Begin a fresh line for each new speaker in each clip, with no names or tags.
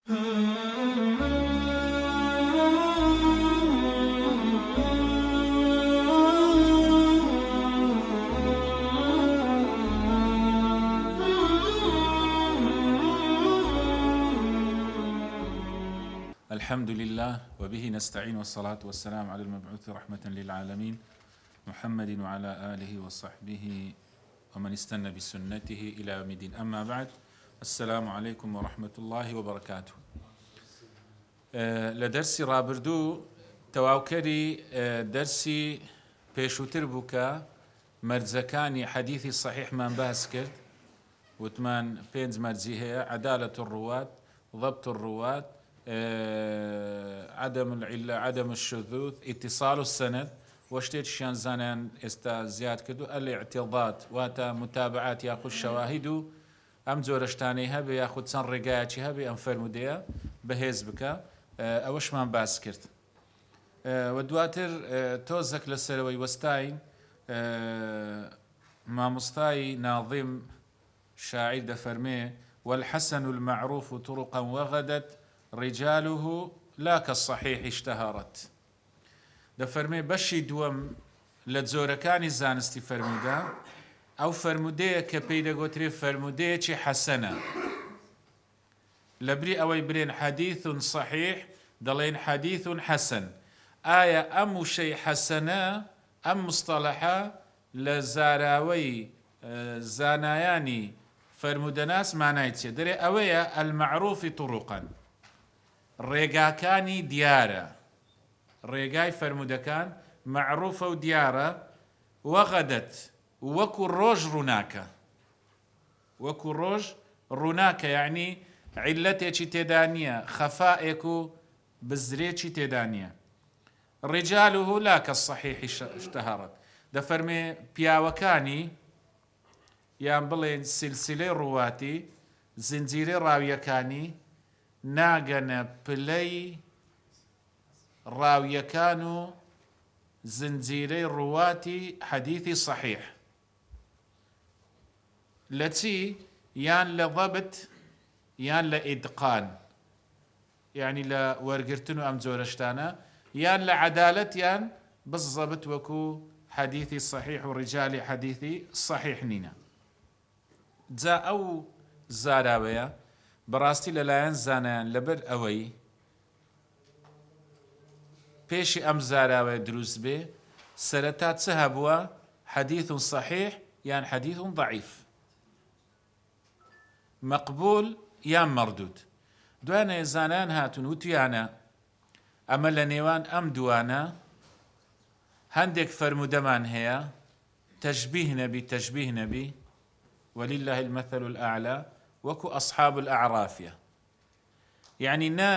الحمد لله وبه نستعين والصلاة والسلام على المبعوث رحمة للعالمين محمد وعلى آله وصحبه ومن استنى بسنته إلى يوم الدين. أما بعد، السلام عليكم ورحمة الله وبركاته. لدرسي رابردو تواوكري درسي بيشوتر بوكا مرزكاني حديثي صحيح من باس كرد وثمان بينز مرزي هي عدالة الرواة، ضبط الرواة، عدم العلة، عدم الشذوذ، اتصال السند، وشتيت شان زانان استا زياد كدو الاعتضاد واتا متابعات ياخذ شواهدو ام زورشتاني هبي ياخذ سن رقايتي هبي ام فرموديا بهيز بك اوش ما باس كرت ودواتر توزك للسلوي وستاين ما مصطاي ناظم شاعر دفرمي والحسن المعروف طرقا وغدت رجاله لا كالصحيح اشتهرت. دفرمي بشي دوم لزوركاني زانستي فرمودا او فرموديه كبيدا قوتري فرموديه چي حسنه لبري اوي برين حديث صحيح دلين حديث حسن آية أم شيء حسنة أم مصطلحة لزاراوي زاناياني فرمودناس معنايتي دري أويا المعروف طرقا ڕێگاکانی دیارە، ڕێگای فەرمودەکان معروفە و دیارە، وەغەدەت وەکو ڕۆژ ڕووناکە، وەکو ڕۆژ ڕووناکە، یعنی عیلەتێکی تێدا نییە، خەفائێک و بزرێکی تێدا نییە. ڕیجالوه لا کەالصەحیح اشتهرت. دەفەرمێ پیاوەکانی یان بڵێن سیلسیلەی ڕواتی، زنجیرەی ڕاویەکانی ناگەنە پلەی ڕاویەکان و زنجیرەی ڕواتی حەدیثی صحیح لە چی؟ یان لە ضەبت یان لە ئیدقان، یعنی لە وەرگرتن و ئەم جۆرەشتانە، یان لە عەدالەت یان بزەبت وەکو حەدیثی صحیح و ڕیجالی حەدیثی صحیح نینە. جا ئەو زاراوەیە بەڕاستی لەلایەن زانایان لەبەر ئەوەی پێشی ئەم زاراوەیە دروست بێ سەرەتا چ هەبووە؟ حەدیث صحیح یان حەدیث ضعیف، مەقبول یان مەردود. دوانێ زانایان هاتون وتیانە ئەمە لە نێوان ئەم دوانە هەندێک فەرمودەمان هەیە تەشبیه نەبی، تەشبیه نەبی، ولله المثل الأعلى، وكو أصحاب الأعرافية، يعني نا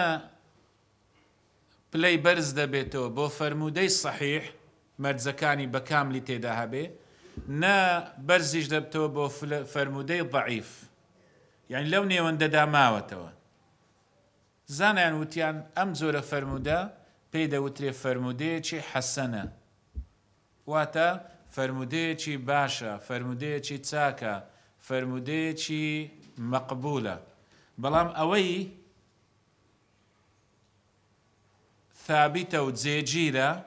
بلاي برز دبيتو بو فرمودي صحيح مرزكاني بكاملي تيداها بي، نا برزيش دبتو بو فرمودي ضعيف، يعني لو نيوان ددا ماوتوا زانيان وتيان أم زورة فرمودا بيدا وتري فرمودي چي حسنة، واتا فرمودي چي باشا، فرمودي چي تساكا، فرمودي چي مقبولة. بلام أوي ثابتة وزيجيرة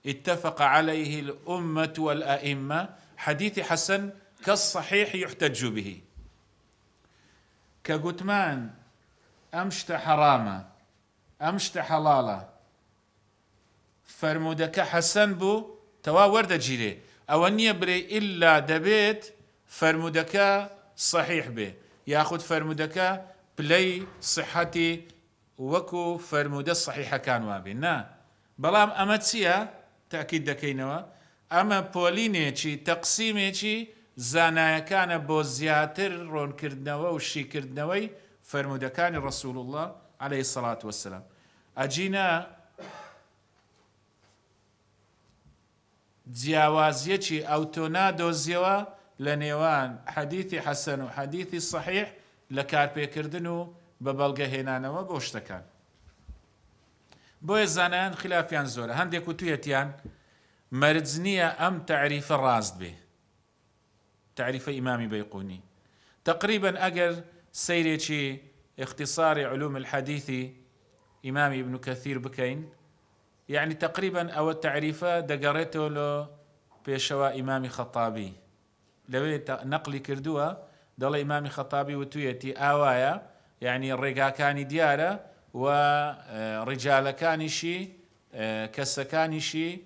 اتفق عليه الأمة والأئمة، حديث حسن كالصحيح يحتج به. كقتمان أمشت حرامة أمشت حلالة فرمودك حسن بو توا ورد جيري أو أن يبري إلا دبيت فرمودك صحيح به، ياخذ فرمودك بلي صحتي وكو فرمودة صحيحة كان وابي نا بلام أما تسيا تأكيد دكينوا أما بولينيشي تقسيميشي زانايا كان بوزياتر رون كردنوا وشي كردنوي فرمودة كان رسول الله عليه الصلاة والسلام. أجينا جیاوازیەکی ئەوتۆنا دۆزیەوە لە نێوان حەدیثی حەسەن و حەدیثی صحیح لە کارپێکردن و بە بەڵگەهێنانەوە بۆ شتەکان. بۆیە زانایان خلافیان زۆرە. هەندێک وتوویەتیان مەرج نییە ئەم تعریفە ڕاست بێ، تعریفە ئیمامی بەیقونی. تقریبا ئەگەر سەیرێکی اختصار علوم الحديث إمام ابن كثير بكين يعني تقريبا أو التعريفة دقريته له بيشوا إمام خطابي لو نقلي كردوها دل إمام خطابي وتويتي آوايا يعني الرقا كان ديارة ورجال كان شي كسكان شي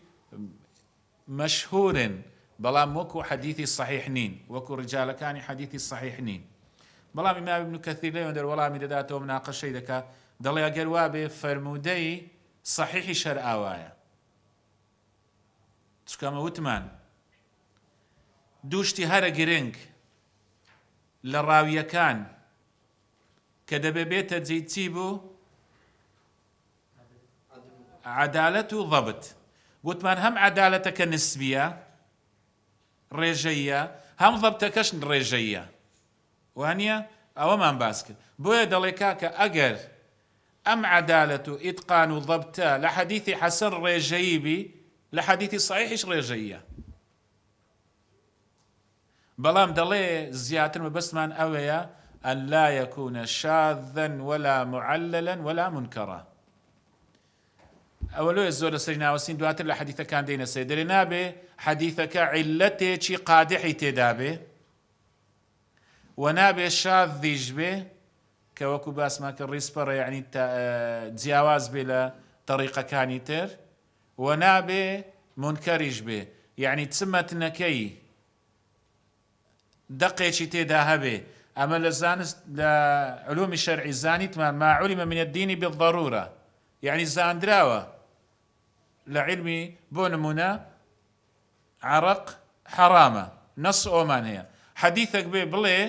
مشهور بلام وكو حديثي الصحيح نين وكو رجال كان حديثي الصحيح نين بلام إمام ابن كثير لي وندر ولا مدداته مناقشة دكا دل يقر وابي فرمودي صحيح شر آوايا تسكام وتمان دوشتي هەرە گرنگ لە ڕاویەکان کە دەبێتە جێی چی بوو عەدالەت و ضەبط گوتمان هەم عەدالەتەکە نسبیە ڕێژەیە هەم ضەبطەکەش ڕێژەیە وانە ئەوەمان باس کرد بۆیە دەڵێ کاکە ئەگەر ئەم عەدالەت و ئیتقان و ضەبطە لە حەدیثی حەسەن ڕێژەیی بی لە حەدیثی صحیحیش ڕێژەیە بەڵام دەڵێ زیاتر مەبەستمان ئەوەیە ئەن لا یەکونە شاذا ولا معللا ولا منکرا ئەوە لۆیە زۆر لەسەری ناوەستین دواتر لە حەدیثەکان دێنە سەر دەرێ نابێ حەدیثەکە عیلەتێکی قادحی تێدا بێ و نابێ شاذیش بێ کە وەکو باسمان کە ڕیسپەڕە یعنی جیاواز بێ لە طەریقەکانی تر و نابێ منکەریش بێ یعنی چ مەتنەکەی دقێکی تێدا هەبێ ئەمە لە زانست لە علومی شەرعی زانیتمان ما علم من الدین بالضرورة یعنی زاندراوە لە علمی بۆ نمونە عەرەق حەرامە نەس ئەومان هەیە حەدیثێک بێ بڵێ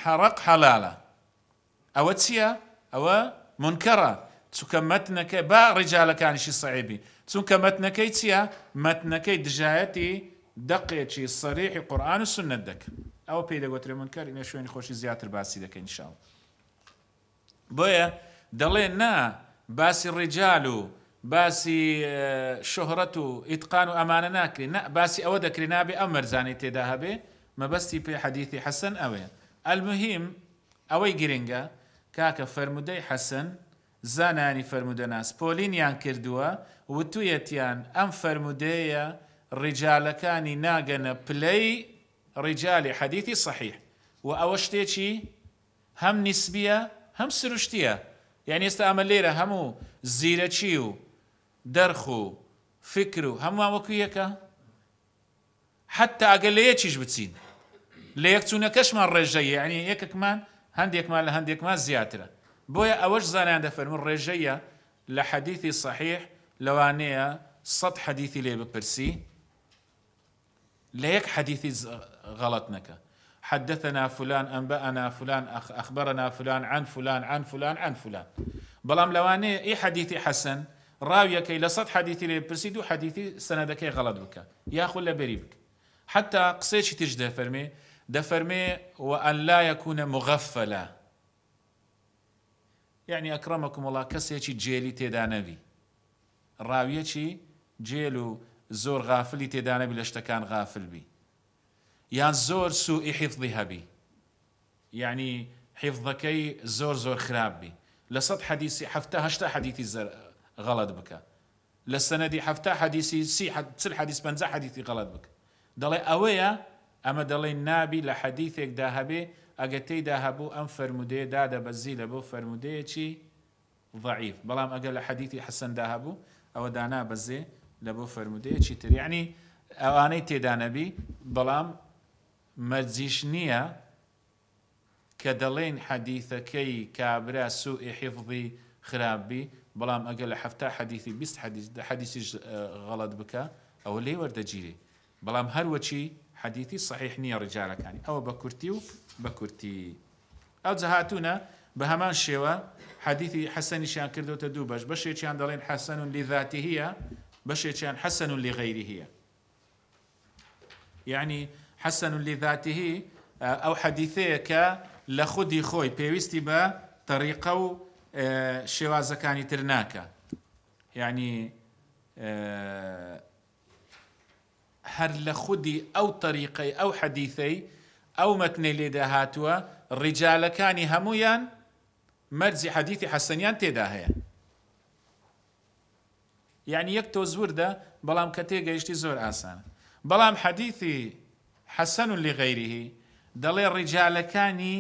عەرەق حەلالە ئەوە چییە؟ ئەوە منکەرە چونکە مەتنەکەی با ڕیجالەکانیشی سەعیبی چونکە مەتنەکەی چییە؟ مەتنەکەی دژایەتی دقێکی سەریحی قورئان و سنت دەکە ئەوە پێی دەگوترێ منکەر ئینە شوێنی خۆشی زیاتر باسی دەکەین ئینشاءڵڵا بۆیە دەڵێ نا باسی ڕیجال و باسی شۆهرەت و ئیتقان و ئەمانە ناکرێت باسی ئەوە دەکرێت نابێ ئەم مەرزانەی تێدا هەبێ مەبەستی پێ حەدیثی حەسەن ئەوەیە المهم ئەوەی گرنگە کاکە فەرمودەی حەسەن زانانی فەرمودەناس پۆلینیان کردووە وتوویەتیان ئەم فەرمودەیە ڕیجالەکانی ناگەنە پلەی ڕیجالی حەدیثی صحیح و ئەوە شتێکی هەم نیسبیە هەم سروشتیە یعنی ئێستا ئەمە لێرە هەموو زیرەکی و دەرخ و فکر و هەمووان وەکو یەکە حتا ئەگەر لە یەکیش بچین لە یەکچوونەکەشمان ڕێژەیە یعنی یەکێکمان هەندێکمان لە هەندێکمان زیاترە بۆیە ئەوەش زانیان دەفەرمون ڕێژەیە لە حەدیثی صحیح لەوانەیە 100 حەدیثی لێ بپرسی لا يك حديثي غلط نكا حدثنا فلان أنبأنا فلان أخبرنا فلان عن فلان عن فلان عن فلان بلام لواني أي حديثي حسن راوية كي لصد حديثي لي برسيدو حديثي سندكي غلط بك ياخذ لبريبك حتى قصيش تجده فرمي دفرمي وأن لا يكون مغفلا يعني أكرمكم الله كسيتي جيلي تيدانبي راوية جيلو زۆر غافلی تێدانەبی لە شتەکان غافل بی یان زۆر سوئی حیفظی هەبی یعنی حیفظەکەی زۆر خراپ بی لە 100 حەدیثی 70 حەدیثی غەڵەت بکە لە سەنەدی 70 حەدیثی 30 حەدیث 50 حەدیثی غەڵەت بکە دەڵێ ئەوەیە ئەمە دەڵێ نابی لە حەدیثێکدا هەبێ ئەگە تێیدا هەبوو ئەم فەرمودەیە دادەبەزی لە بۆ فەرمودەیەکی ضعیف بەڵام ئەگەر لە حەدیثی حەسەندا هەبوو ئەوە دانابەزێ لبو فرمودەیەکی تر یعنی ئەوانەی تێدا نەبی بەڵام مەرجیش نییە کە دەڵێن حەدیثەکەی کابرا سوئی حیفظی خراپبی بەڵام ئەگەر لە 70 حەدیثی 20 حەدیثیش غەڵەت بکە ئەوە لێ وەردەگیرێ بەڵام هەروەچی حەدیثی صحیح نییە ڕیجالەکانی ئەوە بە کورتی و بە کورتی ئەو جەهاتونە بە هەمان شێوە حەدیثی حەسەنیشیان کردوتە دوو بەش بەشێکیان دەڵێن حەسەن لذاتیهە بەشێکیان حەسەن لغەیریهە یعنی حەسەن لذاته ئەو حەدیثەیە کە لە خودی خۆی پێویستی بە طریقە و شێوازەکانی تر ناکە یعنی هەر لە خودی ئەو طریقەی ئەو حەدیثەی ئەو مەتنەی لێدا هاتووە ڕیجالەکانی هەمویان مەرجی حەدیثی حەسەنیان تێدا هەیە. یعنی یەک تۆ زوردە بەڵام کە تێگەیشتی زۆر ئاسانە. بەڵام حەدیثی حەسەن لغەیریه دەڵێ ڕیجالەکانی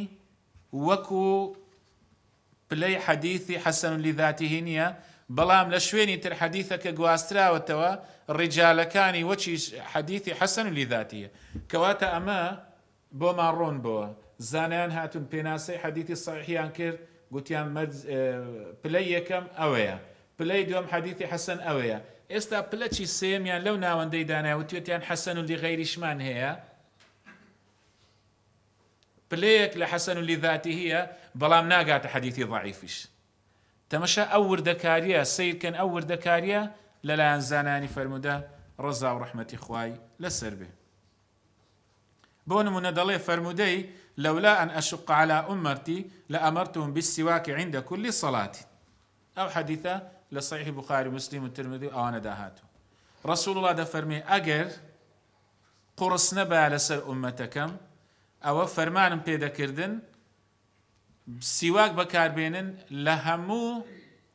وەکو پلەی حەدیثی حەسەن لذاتیه نییە، بەڵام لە شوێنی تر حەدیثەکە گواستراوەتەوە ڕیجالەکانی وەچی حەدیثی حەسەن لذاتیە. کەواتە ئەمە بۆمان ڕۆن بووە. زانایان هاتون پێناسەی حەدیثی صحیحیان کرد، گوتیان پلەی یەکەم ئەوەیە، پلەی دووەم حەدیثی حەسەن ئەوەیە. ئێستا پلەچی سێمیان لەو ناوەندەی دانایە وتوێتیان حەسەن لغەیریشمان هەیە، پلەیەک لە حەسەن لذاتیه بەڵام ناگاتە حەدیثی ضعیفیش. تەمەشا ئەو وردەکاریە سیرکەن، ئەو وردەکاریە لەلایەن زانانی فەرموودە ڕەزا و ڕەحمەتی خوای لەسەر بێ. بۆ نمونە دەڵێ فەرموودەی لەولا ئەن ئەشق على ئومەتی لەئەمەرتهم بالسواک عند كل صلاة. ئەو حەدیثە لە صحیح بوخاری و مسلم و ترمذی و ئەوانەدا هاتووە. ڕەسوڵ الله دەفەرمێ ئەگەر قورس نەبا لەسەر ئومەتەکەم ئەوە فەرمانم پێدەکردن سیواک بەکاربێنن لە هەموو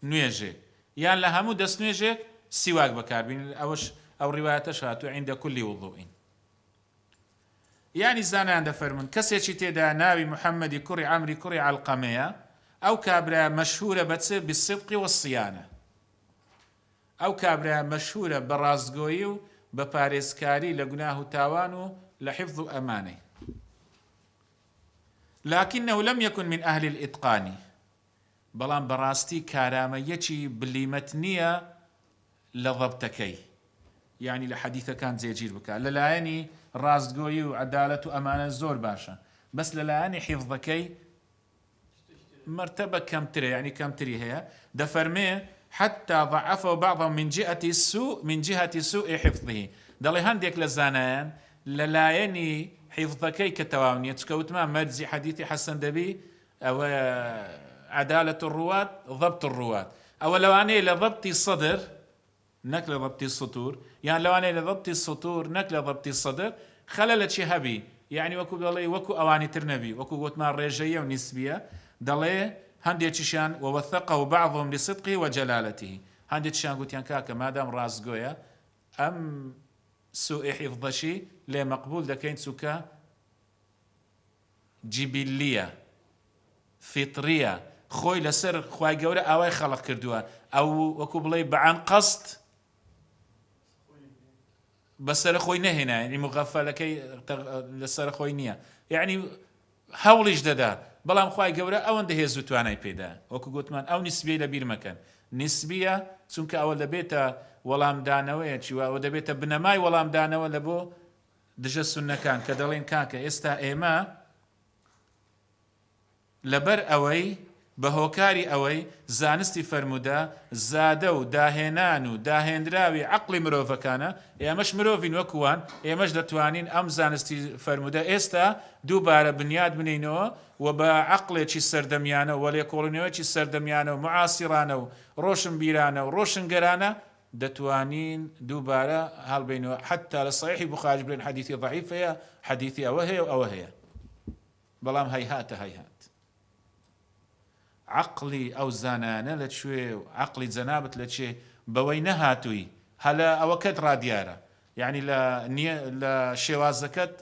نوێژێک یان لە هەموو دەست نوێژێک سیواک بەکاربێنن. ئەوەش ئەو ڕیوایەتەش هاتووە عند كل وضوء. یعنی زانایان دەفەرمون کەسێکی تێدا ناوی محەممەدی کوڕی عەمری کوڕی عەلقەمەیە، ئەو کابرا مەشهورە بەچ بالصدق والصیانە، ئەو کابرا مەشهورە بە ڕاستگۆیی و بە پارێزکاری لە گوناه و تاوان و لە حیفظ و ئەمانەی. لكنه لم يكن من أهل الإتقان، بەڵام بەڕاستی کارامەیەکی بلیمەت نییە لە ضەبتەکەی، یعنی لە حەدیثەکان جێگیر بکات. لەلایەنی ڕاستگۆیی و عەدالەت و ئەمانە زۆر باشە، بەس لەلایەنی حیفظەکەی مرتبە کەمترە، یعنی کەمتری هەیە. دەفەرمێ حتى ضعفه بعضهم من جهة سوء حفظه. دەڵێ هەندێک لە زانایان لەلایەنی حیفظەکەی کە تەواو نییە، چکە وتمان مەرجی حەدیثی حەسەن دەبی ئەوە عەدالەت الڕوات ضەبط الڕوات، ئەوە لەوانەیە لە ضەبطی صدر نەک لە ضەبطی سطور، یان لەوانەیە لە ضەبطی سطور نەک لە ضەبطی صدر خەلەلەکی هەبی، یعنی وەکو دەڵێ وەکو ئەوانی تر نەبی، وەکو گوتمان ڕێژەیە و نیسبیە. دەڵێ هەندێکیشیان ووثقه بعضهم لصدقه وجلالته، هەندێکیشیان گوتیان کاکە مادام ڕاستگۆیە ئەم سوء حفظەشی لێ مەقبول دەکەین، چووکە جیبیلیە فیتریە، خۆی لەسەر خوای گەورە ئاوای خەڵق کردووە، ئەو وەکو بڵێ بەعان قەست بەسەر خۆی نەهێنا، یعنی مغەفەلەکەی لەسەر خۆی نییە، یعنی هەوڵیش دەدا، بەڵام خوای گەورە ئەوەندە هێز و توانای پێدا. وەکو گوتمان ئەو نیسبیە لە بیر مەکەن، نیسبیە چونکە ئەوە دەبێتە وەڵامدانەوەیەکی، ئەوە دەبێتە بنەمای وەڵامدانەوە لە بۆ دژە سوننەکان کە دەڵێن کاکە ئێستا ئێمە لەبەر ئەوەی بە هۆکاری ئەوەی زانستی فەرموودە زادە و داهێنان و داهێنراوی عەقڵی مرۆڤەکانە، ئێمەش مرۆڤین وەکوان، ئێمەش دەتوانین ئەم زانستی فەرموودە ئێستا دووبارە بنیاد بنینەوە و بە عەقڵێکی سەردەمیانە و لێکۆڵینەوەیەکی سەردەمیانە و معاسیرانە و ڕۆشنبیرانە و ڕۆشنگەرانە دەتوانین دووبارە هەڵبێنەوە حتا لە صحیحی بوخاری بڵێن حەدیثی ضعیف هەیە، حەدیثی ئەوە هەیە و ئەوە هەیە، بەڵام هەیهاتە هەیهات. عەقڵی ئەو زانانە لەکوێ و عەقڵی جەنابەت لەکوێ بەوەی نەهاتووی هەلە ئەوەکەت ڕادیارە، یعنی لە شێوازەکەت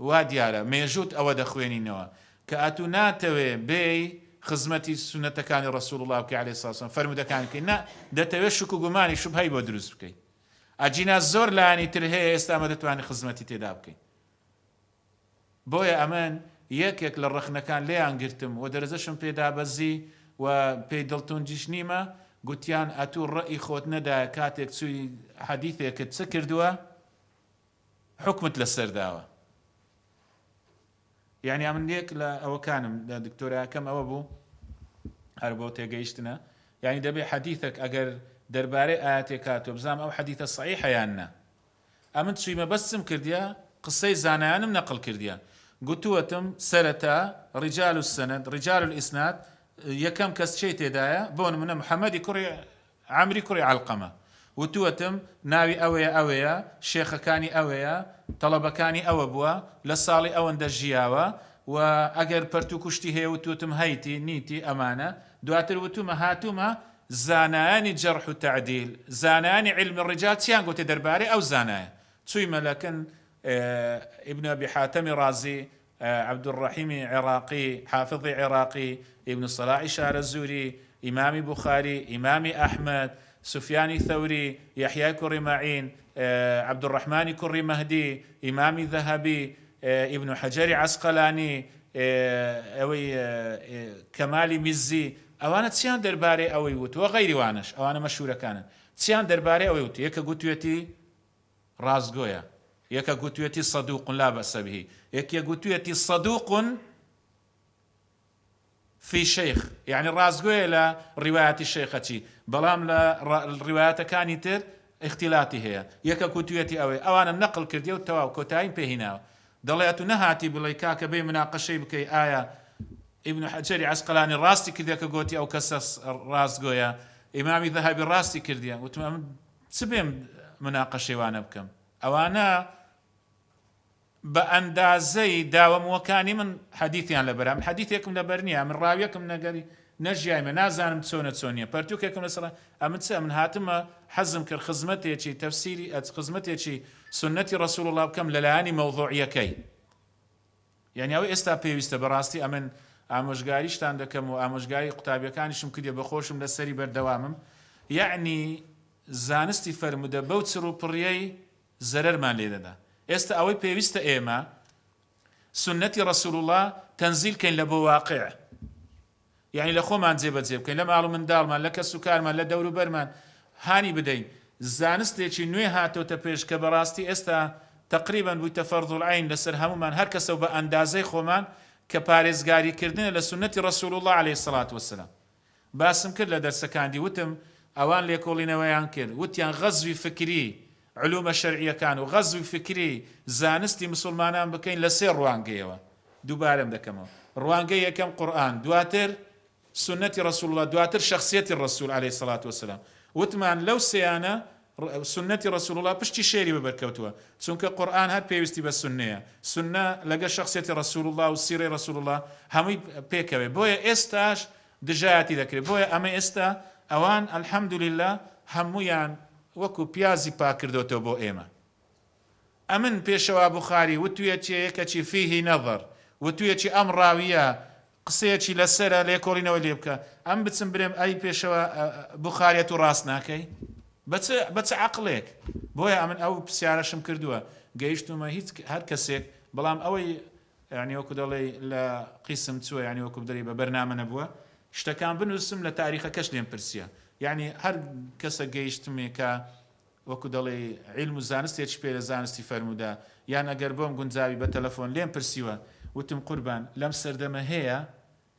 وا دیارە مێژووت ئەوە دەخوێنینەوە کە ئەتوو ناتەوێ بێی خزمەتی سونەتەکانی ڕەسوڵ الله بکەی عەلەیهی سڵاو وسەلام، فەرموودەکانی بکەی، نا دەتەوێت شوک و گومانی شوبهەی بۆ دروست بکەیت. ئەجینا زۆر لایەنی تر هەیە ئێستا ئەمە دەتوانێت خزمەتی تێدا بکەیت. بۆیە ئەمەن یەکێک لە ڕەخنەکان لێیان گرتم و دەرەزەشم پێدا بەزی و پێی دڵتونجیش نیمە، گوتیان ئەتوو ڕەئی خۆت نەدایە کاتێک چووی حەدیثێکت چ کردووە حکمت لەسەرداوە. یعنی ئەمن یەک لە ئەوەکانم لە دکتۆرایەکەم ئەوە بوو هەر بۆ تێگەیشتنە، یعنی دەبێ حەدیثێک ئەگەر دەربارەی ئاەتێک هاتووە بزانم ئەو حەدیثە صحیحە یان نە. ئەمن چوویمە بەسم کردیە قسەی زانایانم نەقڵ کردیە، گوتووەتم سەرەتا ڕیجال السەنەد ڕیجال الئیسناد یەکەم کەس چێ تێدایە، بۆ نمونە محەممەدی کوڕی عەمری کوڕی عەلقەمە، وتووەتم ناوی ئەوەیە ئەوەیە، شێخەکانی ئەوەیە، تەڵەبەکانی ئەوە بووە، لە ساڵی ئەوەندە ژیاوە، و ئەگەر پەرتو کوشتی هەیە و توتم هەیتی نیتی ئەمانە دواتر وتومە هاتوومە زانایانی جەرح و تعدیل زانایانی علم الرجال چیان گوتێ دەربارەی ئەو زانایە چوویمە لەکن ابن أبي حاتم رازي عبد الرحيم عراقي حافظ عراقي ابن الصلاح شار الزوري إمام بخاري إمام أحمد سفيان ثوري يحيى كري معين عبد الرحمن كري مهدي إمام ذهبي ابن حجر عسقلاني أوي كمال مزي أوانا تسيان درباري أوي وت وغير وانش أوانا مشهورة كانت تسيان درباري أوي وت يكا قوتيتي رازقويا يكا قوتيتي صدوق لا بأس به يكا قوتيتي صدوق في شيخ يعني رازقويا لا رواية الشيختي بلام لا الروايات كانت تر اختلاتي هي يكا قوتيتي أوي أوانا النقل كرديو التواو كوتاين بهنا دڵێت و نەهاتی بڵێ کاکە بێ مناقەشەی بکەی ئایا ئیبن حەجەری عەسقەلانی ڕاستی کردیا کە گوتی ئەو کەسە ڕاستگۆیە ئیمامی ذەهەبی ڕاستی کردیان وتم چ بێم مناقەشەی وانە بکەم ئەوانە بە ئەندازەی داوەمووەکانی من حەدیثیان لەبەرە من حەدیثێکم لەبەر نییە من ڕاویەکم نەگەری نەژیایمە نازانم چۆنە پەرتووکێکم لەسەر ئەمن چ من هاتمە حەزم کرد خزمەتێکی تەفسیری خزمەتێکی سنەتی ڕەسوڵ الله بکەم لەلایەنی مەوضوعیەکەی یعنی ئەوەی ئێستا پێویستە بەڕاستی ئەمن ئامۆژگاریشتان دەکەم و ئامۆژگاری قوتابیەکانیشم کردێ بەخۆشم لەسەری بەردەوامم یعنی زانستی فەرموودە بەو چڕ و پڕیەی زەرەرمان لێ دەدا ئێستا ئەوەی پێویستە ئێمە سنەتی ڕەسوڵ الله تەنزیلکەین لە بۆ واقع یعنی لە خۆمان جێبەجێ بکەین لە ماڵ و منداڵمان لە کەس و کارمان لە دەور و بەرمان هانی بدەین زانستێکی نوێ هاتۆتە پێش کە بەڕاستی ئێستا تقریبا بوویتە فەرض العین لەسەر هەمومان هەر کەسە بە ئەندازەی خۆمان کە پارێزگاریکردنە لە سنەتی ڕەسوڵ الله عەلەیهی السەڵات وەسەلام باسم کرد لە دەرسەکاندی وتم ئەوان لێکۆڵینەوەیان کرد وتیان غەزوی فکری علومە شەرعیەکان و غەزوی فکری زانستی مسلمانان بکەین لە سێ ڕوانگەیەوە دووبارەم دەکەمەوە ڕوانگەی یەکەم قورئان دواتر سنەتی ڕەسوڵ الله دواتر شەخسیەتی ڕەسوڵ عەلەیهی السەڵات وەسەلام وتمان لەو سێیانە سنەتی ڕەسوڵ الله پشتی شێری بەبەرکەوتووە چونکە قورئان هەر پێویستی بە سنەیە سنە لەگەڵ شەخسیەتی ڕەسوڵ الله و سیرەی ڕەسوڵ الله هەمووی پێکەوێ بۆیە ئێستاش دژایەتی دەکرێت بۆیە ئەمە ئێستا ئەوان الحەمدولله هەموویان وەکو پیازی پاکردوتەوە بۆ ئێمە ئەمن پێشەوا بوخاری وتویەکی یەکەکی فیهی نەظەر وتویەکی ئەم ڕاویە قسەیەکی لەسەرە لێکۆڵینەوە لێ بکە ئەم بچم برێم ئەی پێشەوە بوخاریەت و ڕاست ناکەی بە چ عەقڵێک بۆیە ئەمن ئەو پرسیارەشم کردووە گەیشتومە هیچ هەر کەسێک بەڵام ئەوەی یعنی وەکو دەڵێ لە قیسم چووە یعنی وەکو دەڵێ بە بەرنامە نەبووە شتەکان بنووسم لە تاریخەکەش لێم پرسیە یعنی هەر کەسە گەیشتمێ کە وەکو دەڵێ علم و زانستێکی پێ لە زانستی فەرموودا یان ئەگەر بۆم گونجاوی بە تەلەفۆن لێم پرسیوە وتم قوربان لەم سەردەمە هەیە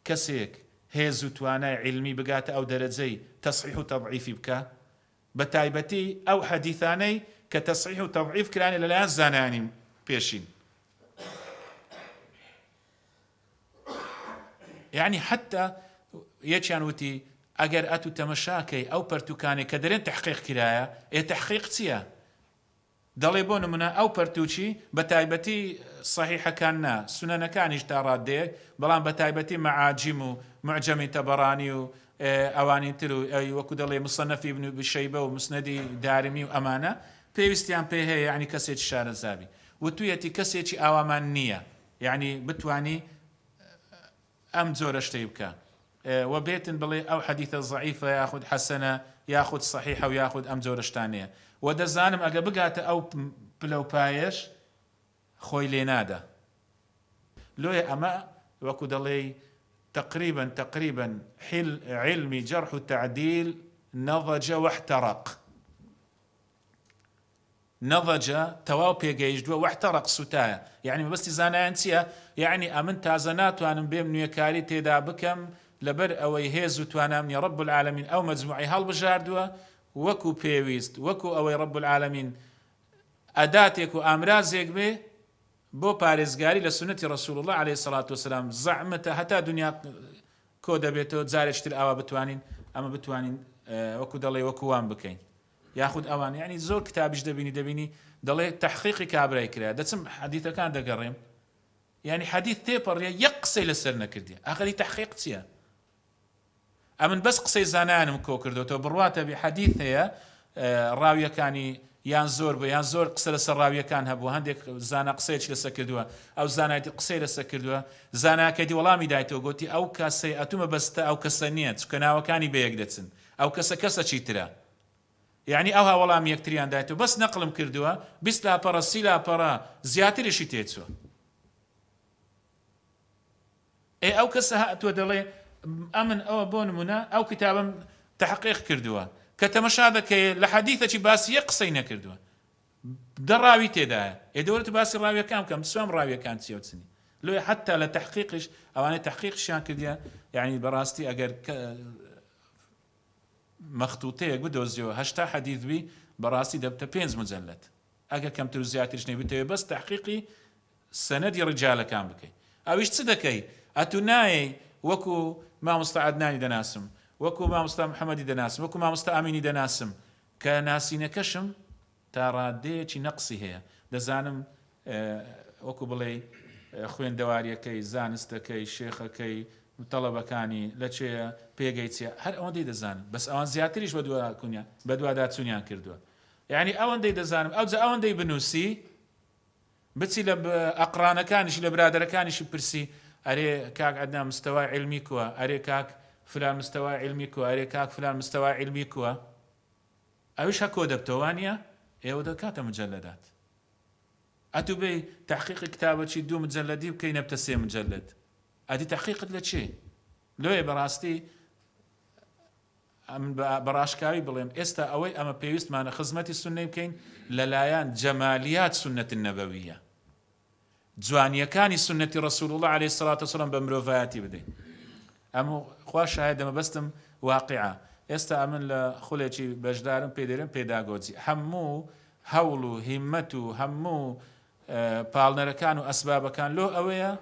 کەسێک هێز و توانای علمی بگاتە ئەو دەرەجەی تەصحیح و تەضعیفی بکە بە تایبەتی ئەو حەدیثانەی کە تەصحیح و تەضعیف کرانێ لەلایەن زانایانی پێشین یعنی حتى یەکیان وتی ئەگەر ئەتو تەمەشاکەی ئەو پەرتوکانێک کە دەرێن تەحقیق کرایە تەحقیق چییە دەڵێ بۆ نمونە ئەو پەرتوچی بە تایبەتی صحیحەکان نا سونەنەکانیش تا ڕادێ بەڵام بە تایبەتی مەعاجم و معجەمی تەبەرانی و ئەوانی تر و وەکو دەڵێ مصنەفی ابن أبي شەیبە و مسنەدی دارمی و ئەمانە پێویستیان پێ هەیە یعنی کەسێکی شارەزابی وتویەتی کەسێکی ئاوامان نییە یعنی بتوانی ئەم جۆرە شتەی بکە وبێتن بڵێ ئەو حەدیثە ضعیفە یاخود حەسەنە یاخود صحیحە و یاخود ئەم جۆرە شتانەیە و دەزانم ئەگە بگاتە ئەو پلەپایەش خۆی لێ نادا لۆیە ئەمە وەکو دەڵێ تقريبا علمي جرح التعديل نضج واحترق نضج تواو بيجيجدوا واحترق ستايا يعني بس زانان تيا يعني امن تازنات وانا بيم نيكاري تيدا بكم لبر او يهز توانا من رب العالمين او مجموعي هل بجاردوا وكو بيويست وكو او رب العالمين اداتك وامرازك به بو پارێزگاری لە سنەتی ڕەسوڵ الله عليه الصلاة والسلام زعمەتە هەتا دنیا کۆ دەبێتەوە جارێکتر ئاوا بتوانین ئەمە بتوانین وەکو دەڵێ وەکووان بکەین یاخود ئەوان یعنی زۆر کتابیش دەبینی دەبینی دەڵێ تەحقیقی کابرای کرا دەچم حەدیثەکان دەگەڕێم يعني حديث تێپەڕێ یەک قسەی لەسەر نەکردی ئاخری تحقیق چییە؟ ئەمن بەس قسەی زانانم کۆ کردەوە بڕواتە بێ حەدیث هەیە ڕاویەکانی یان زۆر بە یان زۆر قسە لەسەر ڕاویەکان هەبوو هەندێک زانا قسەیەکی لەسەر کردووە ئەو زانایەتی قسەی لەسەر کردووە زاناکەی وەڵامی دایتەوە گوتی ئەو کەسەی ئەتومە بەستە ئەو کەسە نییە چکە ناوەکانی بەیەک دەچن ئەو کەسە چیترە یعنی ئەو هاوەڵامی یەکتریان دایتەوە بەس نەقلم کردووە 20 لاپەڕە 30 لاپەڕە زیاتریشی تێچووە ئەو کەسە هاتووە دەڵێ ئەمن ئەوە بۆ نمونە ئەو کتابم تحقیق کردووە کە تەمەشا دەکەی لە حەدیثێکی باسی یەک قسەی نەکردووە دە ڕاوی تێدایە ئێدەوەرت باسی ڕاویەکان بکەم سوێم ڕاویەکان چیە چنی لۆی حتا لە تحقیقش ئەوانەی تحقیقشیان کردیە یعنی بەڕاستی ئەگەر مەختوتەیەک بدۆزیەوە 80 حەدیث بی بەڕاستی دەبتە 5 مجەلەد ئەگە کەمتر و زیاتریش نەبێتەوە بەس تحقیقی سەنەدی ڕجالەکان بکەیت ئەویش چ دەکەی ئەتو نایەی وەکو مامۆستا عەدنانی دەناسم وەکو مامۆستا محەممەدی دەناسم وەکو مامۆستا ئامینی دەناسم کە ناسینەکەشم تا ڕادەیەکی نەقسی هەیە دەزانم وەکو بڵێ خوێندەواریەکەی زانستەکەی شێخەکەی تەڵەبەکانی لە چێە پێگەی چیە هەر ئەوەندەی دەزانم بەس ئەوان زیاتریش بە دوادا چوونیان کردووە یعنی ئەوەندەی دەزانم ئەوجا ئەوەندەی بنووسی بچی لە ئەقرانەکانیشی لە برادەرەکانیشی پرسی ئەرێ کاک عەدنان مستەوای علمی کووە ئەرێ کاک فلان مستەوای علمی کووە ئەرێ کاک فلان مستەوای علمی کووە ئەویش هەکۆ دەبتەوانە ئێوە دەکاتە مجەلەدات ئەتوو بێ تحقیقی کتابەکی 2 مجەلەدی بکەینە بتە 3 مجەلەد ئەدی تحقیقت لە چێ لۆیە بەڕاستی بەڕاشکاوی بڵێم ئێستا ئەوەی ئەمە پێویستمانە خزمەتی سوننەی بکەین لەلایەن جەمالیات سوننەت النەبەویە جوانیەکانی سوننەتی ڕەسوول الله عليه الصلاة والسلام بە مرۆڤایەتی بدەین ئەموو خوا شاهد دەمە بەستم واقعە ئێستا ئەمن لە خولێکی بەشدارم پێدەرم پێداگۆجی هەموو هەوڵ و هیممەت و هەموو پاڵنەرەکان و ئەسبابەکان لۆ ئەوەیە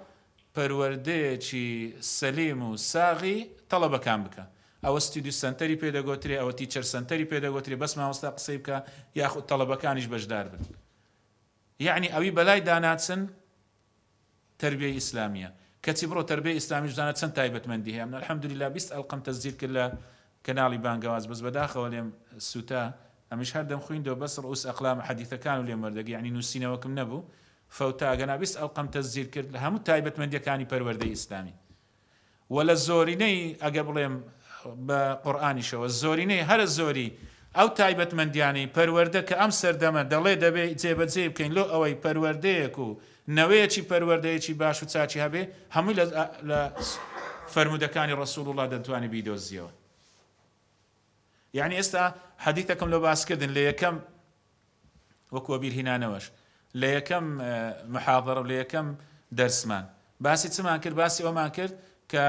پەروەردەیەکی سەلیم و ساغی تەڵەبەکان بکە ئەوە ستیدیو سەنتەری پێدەگۆترێ ئەوە تیچەر سەنتەری پێدەگۆترێ بەس مامۆستا قسەی بکە یاخود تەڵەبەکانیش بەشدار بن یعنی ئەوی بەلای داناچن تربیەی ئیسلامیە کەچی بڕۆ تربیەی ئیسلامی بزانە چەند تایبەتمەندی هەیە من الحەمدولله 20 ئەڵقەم تەسجیل کرد لە کەناڵی بانگەواز بەس بەداخەوە لێم سوتا ئەمیش هەر دەم خوێندەوە بەس ڕئوس ئەقلام حەدیثەکان و لێم وەردەگری یعنی نووسینەوەکم نەبوو فەوتاگەنا 20 ئەڵقەم تەسجیل کرد لە هەموو تایبەتمەندیەکانی پەروەردەی ئیسلامی و لە زۆرینەی ئەگە بڵێم بە قورئانیشەوە زۆرینەی هەرە زۆری ئەو تایبەتمەندیانەی پەروەردە کە ئەم سەردەمە دەڵێ دەبێ جێبەجێ بکەین لۆ ئەوەی پەروەردەیەک و نەوەیەکی پەروەردەیەکی باش و چاچی هەبێ هەمووی لە فەرمودەکانی ڕەسوول الله دەتوانێت بیدۆزیەوە یعنی ئێستا حەدیثەکەم لۆ باسکردن لە یەکەم وەکو بیرهێنانەوەش لە یەکەم محاضەرە و لە یەکەم دەرسمان باسی چمان کرد باسی ئەومان کرد کە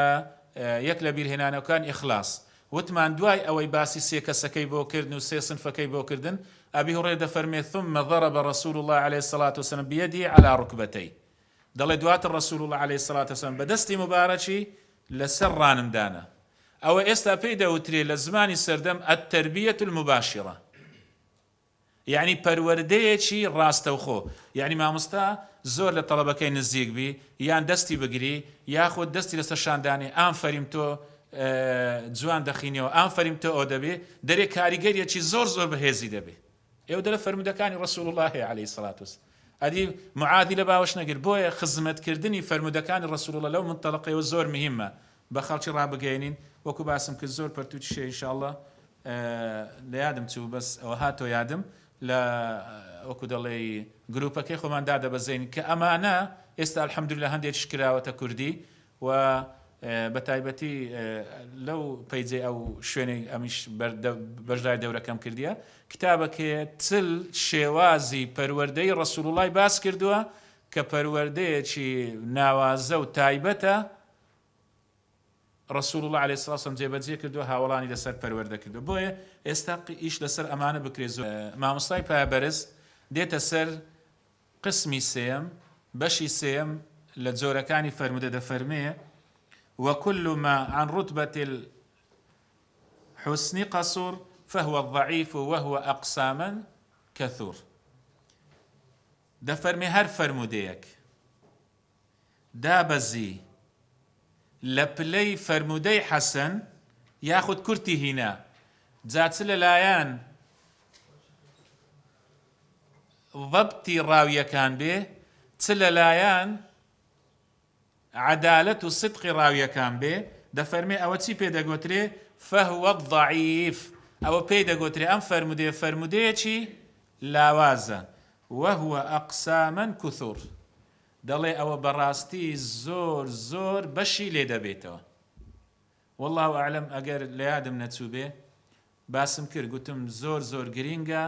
یەک لە بیرهێنانەوەکان ئیخلاص وتمان دوای ئەوەی باسی سێ کەسەکەی بۆ کردن و سێ سنفەکەی بۆ کردن ئەبی هوڕێرە دەفەرمێت ثم ضرب رسول الله عليه الصلاة والسلام بيده على ركبتيه دەڵێ دواتر رسول الله عليه الصلاة والسلام بەدەستی مبارەکی لەسەر ڕانمدانە ئەوە ئێستا پێی دەوترێ لە زمانی سەردەم التربية المباشرة یعنی پەروەردەیەکی ڕاستەوخۆ یعنی مامۆستا زۆر لە تەڵەبەکەی نزیک بی یان دەستی بگری یاخود دەستی لەسەر شاندانی ئافەریم تۆ جوان دەخینەوە ئافەریم تۆ ئەو دەبێ دەرێ کاریگەریەکی زۆر زۆر بەهێزی دەبێ ئێوە دەرە فەرمودەکانی ڕەسوول الله عليه الصلاة والسلام ئەدی معادی لە باوەش نەگر بۆیە خزمەتکردنی فەرمودەکانی ڕەسوول الله لەو منتەڵەقەیەوە زۆر مهمە بە خەڵکی ڕابگەێنین وەکو باسم کرد زۆر پەرتووی شێ ئینشاءالله لە یادم چوو بەس ئەوە هاتۆ یادم لە وەکو دەڵێ گروپەکەی خۆمان دادەبەزێنین کە ئەمانە ئێستا الحەمدولله هەندێکیش کراوەتە کوردی و بە تایبەتی لەو پەیجێ ئەو شوێنەی ئەمیش بەشداری دەورەکەم کردیە کتابەکێ چل شێوازی پەروەردەی ڕەسوول الله باس کردووە کە پەروەردەیەکی ناوازە و تایبەتە ڕەسوول الله عليه الصلاة والسلام جێبەجێ کردووە هاوڵانی لەسەر پەروەردە کردووە بۆیە ئێستا ئیش لەسەر ئەمانە بکرێ زۆر مامۆستای پایەبەرز دێتە سەر قسمی سێم بەشی سێم لە جۆرەکانی فەرمودە دەفەرمێ وكل ما عن رتبة الحسن قصر فهو الضعيف وهو أقساما كثور دفرمي هر فرموديك دابەزی لە پلەی فەرمودەی حەسەن یاخود کورتی هینا جا چ لەلایەن ضەبتی ڕاویەکان بێ چ لەلایەن عەدالەت و سدقی ڕاویەکان بێ دەفەرمێ ئەوە چی پێدەگوترێ فەهوە ضەعیف ئەوە پێی دەگوترێ ئەم فەرمودەیەکی لاوازە وەهوە ئەقسامەن کوثوڕ دەڵێ ئەوە بەڕاستی زۆر زۆر بەشی لێ دەبێتەوە. والله ئەعلەم ئەگەر لە یادم نەچوو بێ باسم کرد گوتم زۆر زۆر گرینگە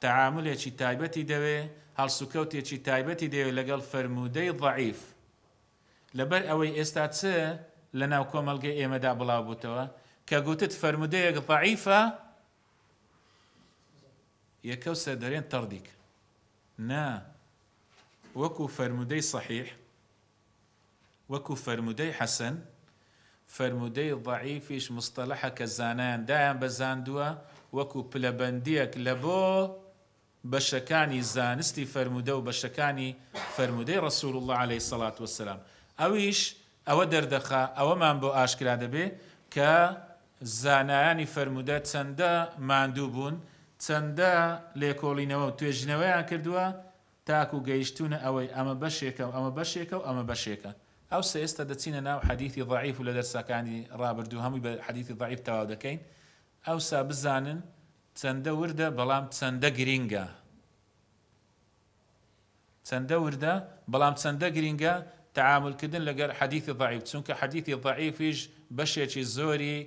تەعاملێکی تایبەتی دەوێ هەڵسوکەوتێکی تایبەتی دەوێ لەگەڵ فەرمودەی ضەعیف لەبەر ئەوەی ئێستا چ لە ناو کۆمەڵگەی ئێمەدا بڵاو بووتەوە کە گوتت فەرمودەیەک ضەعیفە یەکەوسە دەرێن تەڕدیک نا وەکو فەرمودەی صحیح وەکو فەرمودەی حەسەن فەرمودەی ضەعیفیش مستەلەحە کە زانایان دایان بەزاندووە وەکو پلەبەندیەک لە بۆ بەشەکانی زانستی فەرمودە و بەشەکانی فەرمودەی ڕەسوول الله عەلەیهی سەڵات وەسەلام ئەویش ئەوە دەردەخا ئەوەمان بۆ ئاشکرا دەبێ کە زانایانی فەرمودە چەندە ماندوو بوون چەندە لێکۆڵینەوە و توێژینەوەیان کردووە تاکو گەیشتونە ئەوەی ئەمە بەشێکە و ئەمە بەشێکە و ئەمە بەشێکە ئەو ئێستا دەچینە ناو حەدیثی ضەعیف و لە دەرسەکانی ڕابردوو هەمووی بە حەدیثی ضەعیف تەواو دەکەین ئەوسا بزانن چەندە وردە بەڵام چەندە گرینگە چەندە وردە بەڵام چەندە گرینگە تەعاملکردن لەگەڵ حەدیثی ضەعیف چونکە حەدیثی ضەعیفیش بەشێکی زۆری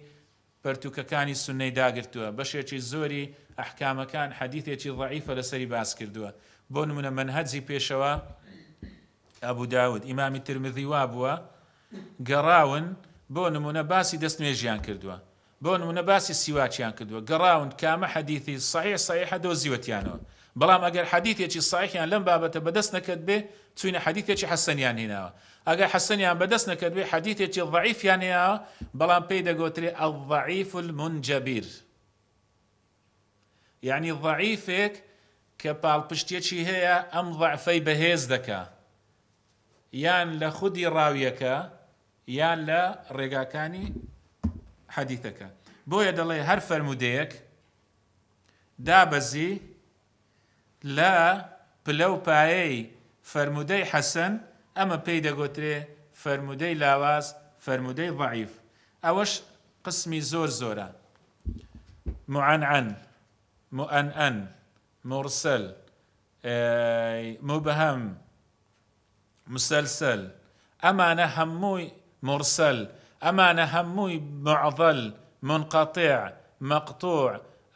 پەرتوکەکانی سوننەی داگرتووە بەشێکی زۆری ئەحکامەکان حەدیثێکی ضەعیفە لەسەری باس کردووە بۆ نمونە منهەجی پێشەوە ئەبوو داود ئیمامی ترمذی وا بووە گەڕاون بۆ نمونە باسی دەستنوێژیان کردووە بۆ نمونە باسی سیواچیان کردووە گەڕاون کامە حەدیثی صحیحە دۆزیوەتیانەوە بەڵام ئەگەر حەدیثێکی صحیحیان لەم بابەتە بەدەست نەکرد بێ چوینە حەدیثێکی حەسەنیان هێناوە ئەگەر حەسەنیان بەدەست نەکرد بێ حەدیثێکی ضەعیفیان هێناوە بەڵام پێی دەگوترێ الضەعیف المنجەبیر یعنی ضەعیفێک کە پاڵپشتێکی هەیە ئەم ضەعفەی بەهێز دەکا یان لە خودی ڕاویەکە یان لە ڕێگاکانی حەدیثەکە بۆیە دەڵێ هەر فەرمودەیەک دابەزی لە پلە و پایەی فەرمودەی حەسەن ئەمە پێی دەگوترێ فەرمودەی لاواز فەرمودەی ضەعیف ئەوەش قسمی زۆر زۆرە معنعن مؤنئن مرسل مبهم مسلسل ئەمانە هەمووی مرسل ئەمانە هەمووی معضل منقطع مقطوع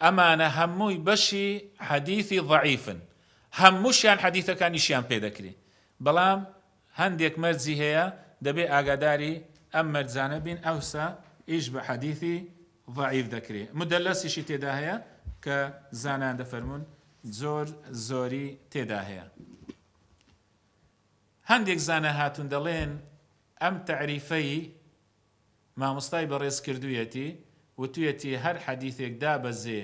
ئەمانە هەمووی بەشی حەدیثی ضەعیفن هەمووشیان حەدیثەکانیشیان پێ دەکرێت بەڵام هەندێک مەرجی هەیە دەبێ ئاگاداری ئەم مەرجانە بین ئەوسا ئیش بە حەدیثی ضەعیف دەکرێت مدەلەسیشی تێدا هەیە کە زانان دەفەرمون زۆر زۆری تێدا هەیە هەندێک زانە هاتون دەڵێن ئەم تەعریفەی مامۆستای بەڕێز کردوویەتی وتویەتی هەر حەدیثێک دابەزێ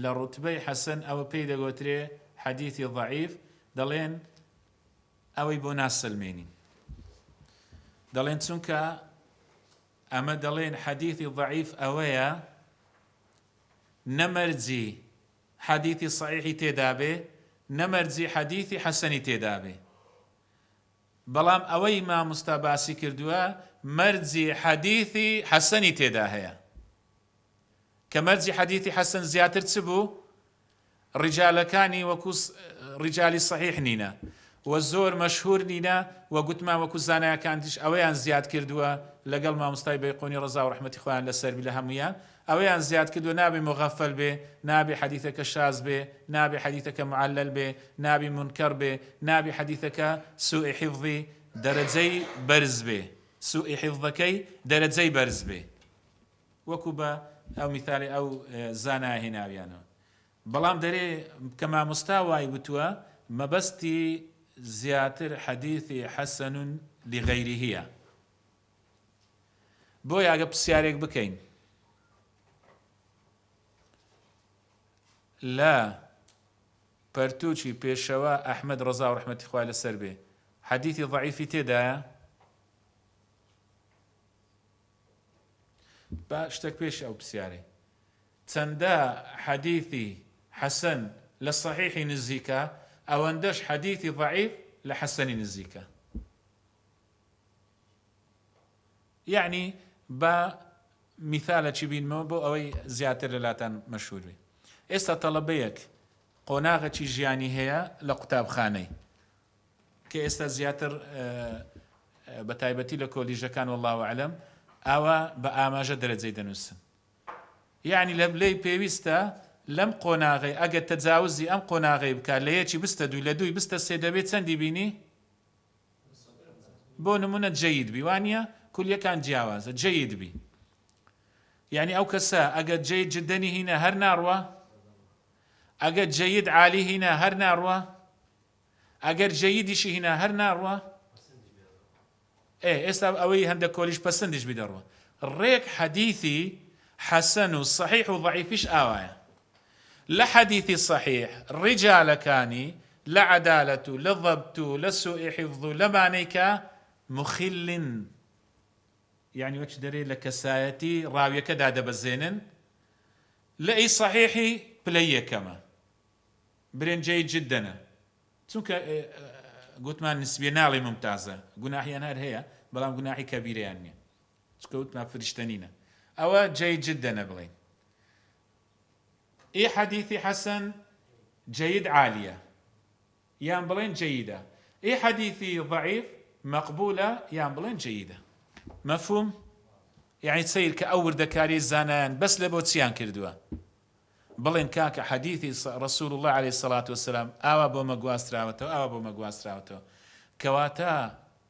لە ڕوتبەی حەسەن ئەوە پێی دەگوترێ حەدیثی ضەعیف دەڵێن ئەوەی بۆ ناسەلمێنین دەڵێن چونکە ئەمە دەڵێن حەدیثی ضەعیف ئەوەیە نەمەرجی حەدیثی صحیحی تێدا بێ نەمەرجی حەدیثی حەسەنی تێدا بێ بەڵام ئەوەی مامۆستا باسی کردووە مەرجی حەدیثی حەسەنی تێدا هەیە کە مەرجی حەدیثی حەسەن زیاتر چ بوو ڕیجالەکانی وەکو ڕیجالی صحیح نینە و زۆر مەشهور نینە و گوتمان وەکو زانایەکانتیش ئەوەیان زیاد کردووە لەگەڵ مامۆستای بەیقۆنی ڕەزا و ڕەحمەتی خۆیان لەسەر لە هەمویان ئەوەیان زیاد کردووە نابێ مغەفەل بێ نابێ حەدیثەکە شاز بێ نابێ حەدیثەکە معەلەل بێ نابێ منکەر بێ نابێ حەدیثەکە سوء حیفظی دەرەجەی بەرز بێ سوء حیفظەکەی دەرەجەی بەرز بێ وەکو بە ئەو میثالی ئەو زانایە هێناویانەوە بەڵام دەرێ کە مامۆستا وای وتووە مەبەستی زیاتر حەدیثی حەسەن لغەیریهیە بۆیە ئەگە پرسیارێک بکەین لە پەرتووکی پێشەوە ئەحمەد ڕەزا و ڕەحمەتی خوای لەسەر بێ حەدیثی ضەعیفی تێدایە با شتێک پێش ئەو پرسیارەی چەندە حەدیثی حەسەن لە صحیحی نزیکە ئەوەندەش حەدیثی ضعیف لە حەسەنی نزیکە. یعنی بە میثالێکی بینمەوە بۆ ئەوەی زیاتر لەلاتان مەشهور بێ. ئێستا تەڵەبەیەک قۆناغێکی ژیانی هەیە لە قوتابخانەی کە ئێستا زیاتر بە تایبەتی لە کۆلیژەکان والله ئەعلەم ئاوا بە ئاماژە دەرەجەی دەنووسن. یعنی لە لێی پێویستە لەم قۆناغی ئەگەر تەجاوزی ئەم قۆناغی بکات لە یەکی بستە دوی لە دوی بستە سێ دەبێت چەندی بینی؟ بۆ نمونە جەید بی وانە کولیەکان جیاوازە جەید بی. یعنی ئەو کەسە ئەگەر جەید جدەنی هینە هەر ناڕوە، ئەگەر جەید عالی هینە هەر ناڕوە، ئەگەر جەیدیشی هینە هەر ناڕوە. ئێستا ئەوەی هەندێک کۆلیش پەسەندیش بدەڕوە. ڕێک حەدیثی حەسەن و صحیح و ضعیفیش ئاوایە. لە حەدیثی صحیح ڕیجالەکانی لە عەدالەت و لە ضەبت و لە سوئی حیفظ و لەمانەی کە مخلن، یعنی وەک دەرێ لە کەسایەتی ڕاویەکەدا دەبەزێنن. لە ئەی صحیحی پلەی یەکەمە برێنجەی جددەنە، چونکە گوتمان نسبیە ناڵی ممتازە، گوناحیان هەر هەیە بەڵام گوناحی کەبیرەیان نییە، چونکە وتمان فریشتەنینە. ئەوە جەی جددەنە بڵێن. ئێ حەدیثی حەسەن جەید عالیە یان بڵێن جەیدە، ئێ حەدیثی ضعیف مەقبولە یان بڵێن جەیدە. مەفهوم؟ یعنی سیر کە ئەو وردەکاری زانایان بەس لە بۆ چیان کردووە بڵێن کاکە حەدیثی ڕەسوول الله عەلەیهی سەڵات وەسەلام ئاوا بۆمە گواستراوەتەوە ئاوا بۆمە گواستراوەتەوە، کەواتە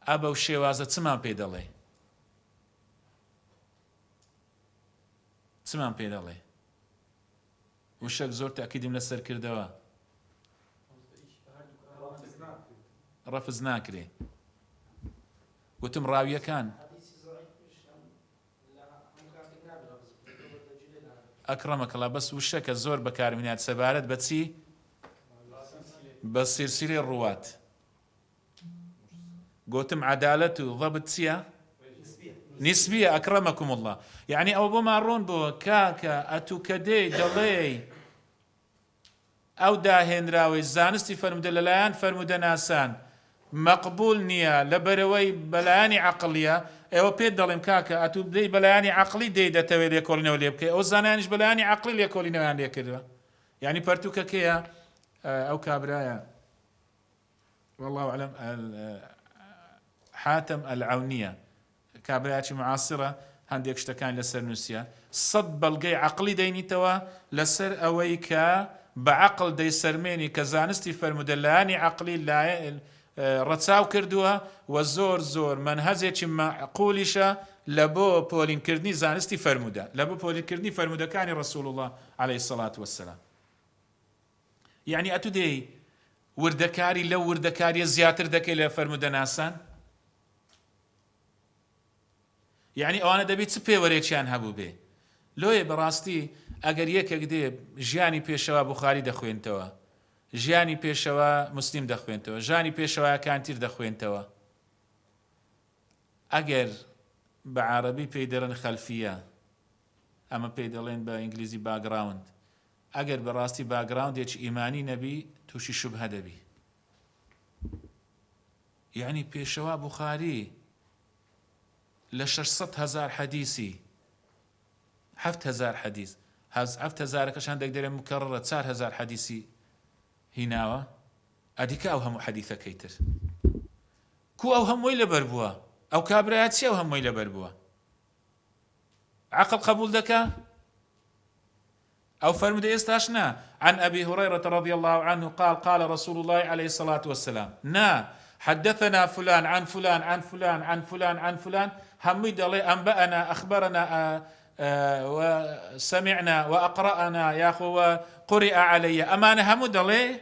ئەبە و شێوازە چمان پێ دەڵێ؟ چمان پێ دەڵێ؟ وشک زۆر تاکیدم لەسەر کردەوە ڕەفز ناکرێ. وتم ڕاویەکان ئەکرەمەکەڵا بەس وشەکە زۆر بەکارمێنات سەبارەت بە چی؟ بە سیرسیرەی ڕوات. گوتم عەدالەت و ضەبت چییە؟ نسبیە. ئەکرەمەکم الله. یعنی ئەوە بۆمان ڕۆن بۆ کاکە ئەتوو کە دێی دەڵێ ئەو داهێنراوەی زانستی فەرمودە لەلایەن فەرمودەناسان مەقبول نییە لەبەرەوەی بەلایانی عەقڵیە، ئێوە پێت دەڵێم کاکە ئەتوو بدەی بەلایانی عەقڵی دێی دەتەوێت لێکۆڵینەوە لێ بکەی، ئەو زانایانیش بەلایانی عەقڵی لێکۆڵینەوەیان لێ کردووە. یعنی پەرتووکە کێیە؟ ئەو کابرایە والله ئەعلەم حاتم ئەلعەونیە، کابرایەکی معاسرە، هەندێک شتەکان لەسەر نووسیە. 100 بەڵگەی عەقڵی دەینیتەوە لەسەر ئەوەی کە بە عەقڵ دەیسەرمێنی کە زانستی فەرمودە لایانی عەقڵی ڕەچاو کردووە و زۆر زۆر منهەجێکی مەعقولیشە لە بۆ پۆلینکردنی زانستی فەرمودە، لە بۆ پۆلینکردنی فەرمودەکانی ڕەسوول الله عەلەیهی سەڵات وەسەلام. یعنی ئەتوو دێی وردەکاری لەو وردەکاریە زیاتر دەکەی لە فەرمودەناسان؟ یعنی ئەوانە دەبێت چ پێوەرێکیان هەبوو بێ. لۆیە بەڕاستی ئەگەر یەکێک دێ ژیانی پێشەوە بوخاری دەخوێنتەوە، ژیانی پێشەوە موسلیم دەخوێنتەوە، ژیانی پێشەوەیەکان تیر دەخوێنتەوە، ئەگەر بە عەرەبی پێی دەڵێن خەلفیە، ئەمە پێی دەڵێن بە ئینگلیزی باگراوند، ئەگەر بەڕاستی باگراوندێکی ئیمانی نەبی تووشی شوبهە دەبی. یعنی پێشەوە بوخاری لە 600,000 حەدیثی 7,000 حەدیث 7,000کەشان دەگدەرێ مکەڕڕە 4,000 حەدیثی هیناوە، ئەدیکە ئەو هەموو حەدیثەکەی تر کو ئەو هەمووی لەبەر بووە؟ ئەو کابرایە چی ئەو هەمووی لەبەر بووە؟ عەقڵ قبول دەکا؟ أو فرمد إستاشنا عن أبي هريرة رضي الله عنه قال قال رسول الله عليه الصلاة والسلام حدثنا فلان عن فلان عن فلان عن فلان عن فلان حميد الله أنبأنا أخبرنا وسمعنا وأقرأنا يا أخو وقرئ علي أمانة حمد الله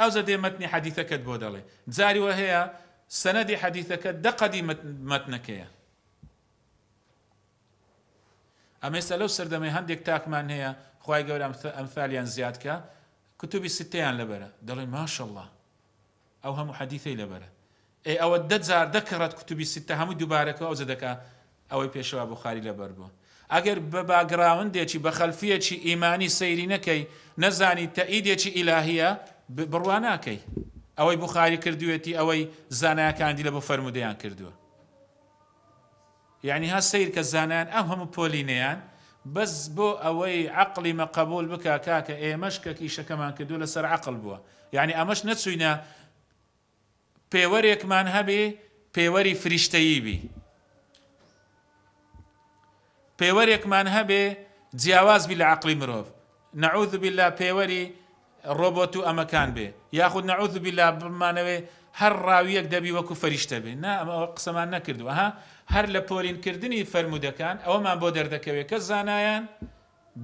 أو زدي متني حديثك بود الله زاري وهي سندي حديثك دقدي متنك أما يسألو سردمي هندك تاكمان هي خواهي قول أمثاليان زيادك كتبي 6 لبرا دلين ما شاء الله أو هم حديثي لبرا أي أو الدزار ذكرت كتبي 6 هم دوبارك أو زدك أو بيشوا بخاري لبربو ئەگەر بە باگراوندێکی بە خەلفیەکی ئیمانی سەیری نەکەی نەزانی تەئیدێکی ئیلاهیە بڕوا ناکەی ئەوەی بوخاری کردوێتی ئەوەی زانایەکاندی لە بۆ فەرمودەیان کردووە یعنی ها سیر کە زانایان ئەم هەموو پۆلینەیان بەس بۆ ئەوەی عەقڵی مە قبول بکا کاکە ئێمەش کە کیشەکەمان کردووە لەسەر عەقڵ بووە یعنی ئەمەش نەچووینە پێوەرێکمان هەبێ پێوەری فریشتەیی بی پێوەرێکمان هەبێ جیاواز بی لە عەقڵی مرۆڤ نەعوذ بالله پێوەری ڕۆبۆت و ئەمەکان بێ یاخود نەعوذ بالله بمانەوێ هەر ڕاویەک دەبی وەکو فەریشتە بێ نا ئەمە قسەمان نەکردووە ها هەر لە پۆلینکردنی فەرمودەکان ئەوەمان بۆ دەردەکەوێت کە زانایان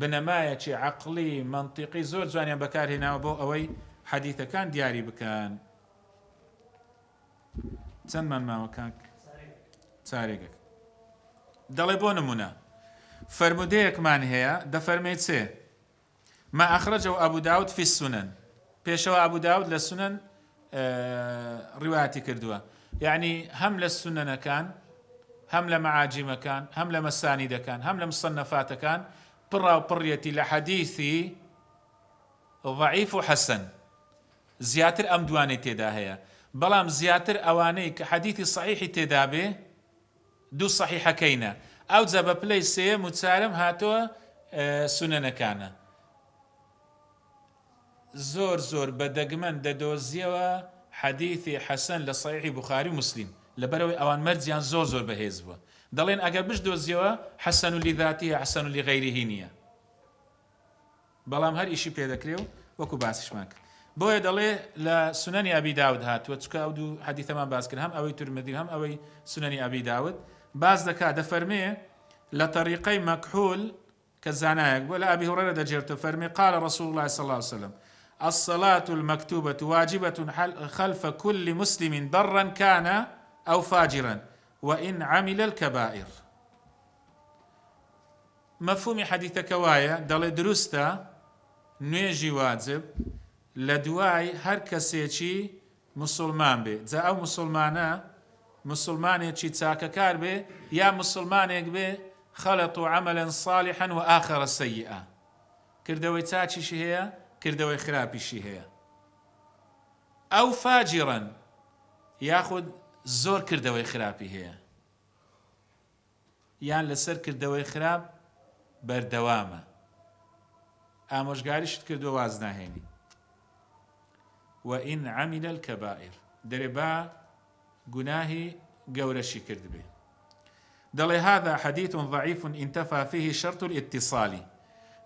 بنەمایەکی عەقڵی منطیقی زۆر جوانیان بەکارهێناوە بۆ ئەوەی حەدیثەکان دیاری بکەن چەندمان ماوە کاک چارێکێک دەڵێ بۆ نمونە فەرمودەیەکمان هەیە دەفەرمێت چێ ما أخرجه أبو داود في السنن بيشوا أبو داود للسنن روايتي كردوها يعني هم للسنن كان هم لمعاجم كان هم لمسانيد كان هم لمصنفات كان برا وبريتي لحديثي ضعيف وحسن زياتر أم دواني تدا هي بلام زياتر أواني كحديثي صحيح تدا به دو صحيحة كينا أو زبا بليسي متسارم هاتوا سنن كان زۆر زۆر بەدەگمەن دەدۆزیەوە حەدیثی حەسەن لە صحیحی بوخاری و مسلیم لەبەرەوەی ئەوان مەرجیان زۆر زۆر بەهێز بووە دەڵێن ئەگەر بشدۆزیەوە حەسەن و لذاتیە حەسەن و لغەیریهی نییە بەڵام هەر ئیشی پێدەکرێ و وەکو باسیشمان کرد بۆیە دەڵێ لە سنەنی ئەبی داود هاتووە چکە ئەو دوو حەدیثەمان باس کرد هەم ئەوەی تورمذی هەم ئەوەی سنەنی ئەبی داود باز دەکات دەفەرمێ لە طریقەی مەکحول کە زانایەک بووە لە ئەبی هورەیرە دەجێرتەوە فەرمێ قال رسول الله صلى الله عليه وسلم الصلاة المكتوبة واجبة خلف كل مسلم برا كان أو فاجرا وإن عمل الكبائر مفهوم حديثك وايا دل درستا نوێژی واجب لە دوای هەر کەسێکی مسلمان بێ جا ئەو مسلمانێکی چاکەکار بێ یا مسلمانێک بێ خەلەط و عەمەلەن صالحا و ئاخەرە سەیئە کردەوەی چاچیشی هەیە کردەوەی خراپیشی هەیە ئەو فاجرن یاخود زۆر کردەوەی خراپی هەیە یان لەسەر کردەوەی خراپ بەردەوامە ئامۆژگاریشت کردووە واز ناهێنی وئین عەمل الکەبائر دەرێ با گوناهی گەورەشی کرد بێ دەڵێ هذا حديث ضعيف انتفى فيه شرط الاتصال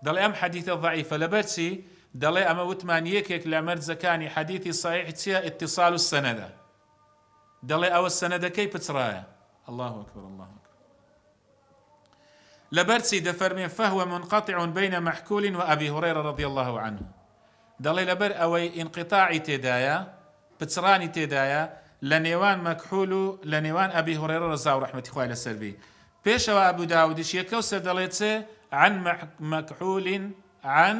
دەڵێ ئەم حەدیثە ضعیفە لەبەرچی دەڵێ ئەمە وتمان یەکێک لە مەرجەکانی حەدیثی صحیح چییە اتصال السەنەدە دەڵێ ئەوە سەنەدەکەی پچڕایە الله أكبر الله أكبر لبرسي دفرمي فهو منقطع بين محكول وأبي هريرة رضي الله عنه دلي لبر أوي انقطاعي تدايا بتسراني تدايا لنيوان مكحول لنيوان أبي هريرة رضي رحمة الله السلبي بيش أبو داود يكوسر دليتسي عن مكحول عن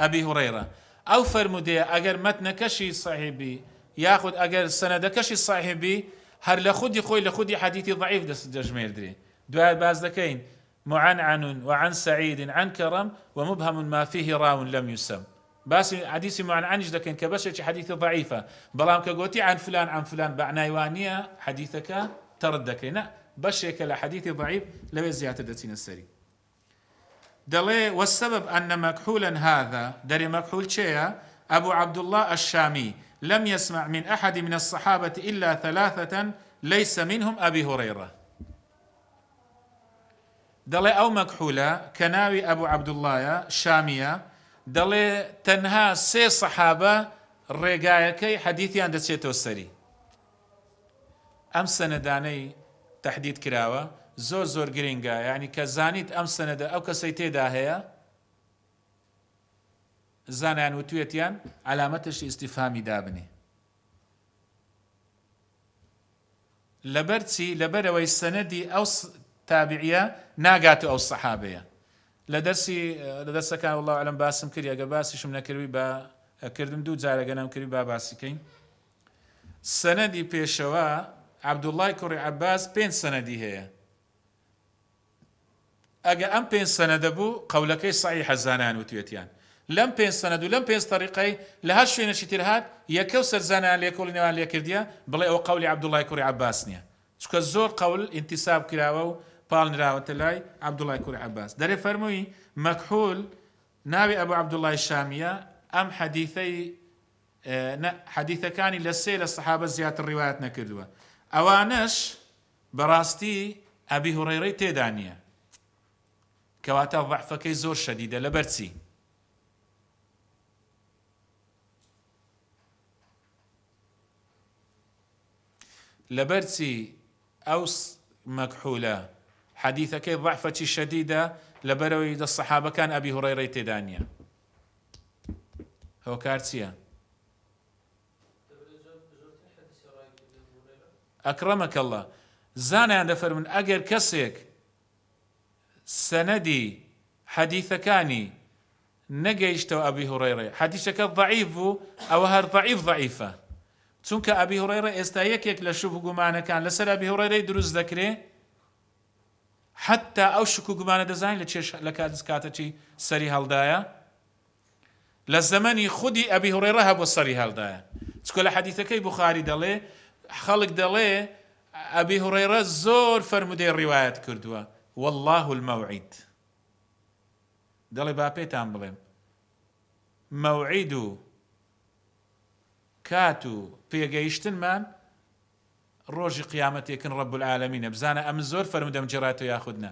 أبي هريرة أو فرمودي أجر متنكشي صاحبي ياخذ أجر سندكشي صاحبي هر لخودي خوي لخودي حديثي ضعيف دس جميل دري دعاء باز دكين معنعن وعن سعيد عن كرم ومبهم ما فيه راو لم يسم بس حديث معنعنش دكين كبشة حديث ضعيفة بلام كقوتي عن فلان بعنايوانية حديثك تردكينا بشك لحديث ضعيف لو زيادة دتين السري دلي والسبب أن مكحولا هذا دري مكحول شيئا أبو عبد الله الشامي لم يسمع من أحد من الصحابة إلا ثلاثة ليس منهم أبي هريرة دلي أو مكحولة كناوي أبو عبد الله شامية دلي تنها سي صحابة رقايكي حديثي عند تشيتو السري أم سنداني تحديد كراوة زور گرنگا يعني كزانيت أم سند أو كسيتي داهية زانان وتويتيان علامتش استفهامي دابني لبرتي لبروي السندي أو تابعية ناقاتو أو الصحابية لدرسي كان والله أعلم باسم كريا قباسي شمنا كربي با كردم دو جارة قنام كربي با باسي كين سندي بيشوا عبد الله كوري عباس بين سندي هي ئەگە ئەم پێنج سەنەدە بوو قەولەکەی سەحیحە زانایان وتوێتیان لەم پێنج سەنەد و لەم پێنج طریقەی لە هەر شوێنێکی تر هات یەکە و سەرزانیان لێکۆڵی نێوان لێکردیە بڵێ ئەوە قەولی عەبدوڵای کوڕی عەباس نییە چونکە زۆر قەول ئینتیساب کراوە و پاڵنراوەتە لای عەبدوڵای کوڕی عەباس دەرێ فەرمووی مەکحوول ناوی ئەبوو عەبدوڵای شامیە ئەم حەدیثەکانی لە سێ لە سەحابە زیاتر ڕیوایەت نەکردووە ئەوانەش بەڕاستی ئەبی هوڕەیرەی تێدا نییە کەواتە ضەعفەکەی زۆر شەدیدە لەبەر چی لەبەر چی ئەو مەکحوولە حەدیثەکەی ضەعفەکی شەدیدە لەبەرەوەی دە سەحابەکان ئەبی هوڕەیرەی تێدا نییە هۆکار چییە ئەکرەمەکە الله زانیان دەفەرمون ئەگەر کەسێک سەنەدی حەدیثەکانی نەگەیشتەوە ئەبی هوڕەیرە حەدیثەکە ضەعیف بوو ئەوە هەر ضەعیفە چونکە ئەبی هوڕەیرە ئێستا یەکێک لە شوب و گومانەکان لەسەر ئەبی هوڕەیرەی دروست دەکرێ حتا ئەو شک و گومانە دەزانین لە چێش لە کاتەچی سەری هەڵدایە لە زەمەنی خودی ئەبی هوڕەیرە هەبوو سەری هەڵدایە چکە لە حەدیثەکەی بوخاری دەڵێ خەڵک دەڵێ ئەبی هوڕەیرە زۆر فەرمودەی ڕیوایەت کردووە والله المەوعید دەڵێ با پێتان بڵێم مەوعید و کات و پێگەیشتنمان ڕۆژی قیامەتێکن ڕەب العالەمینە بزانە ئەم زۆر فەرمودەم جێڕاتەوە یاخودنا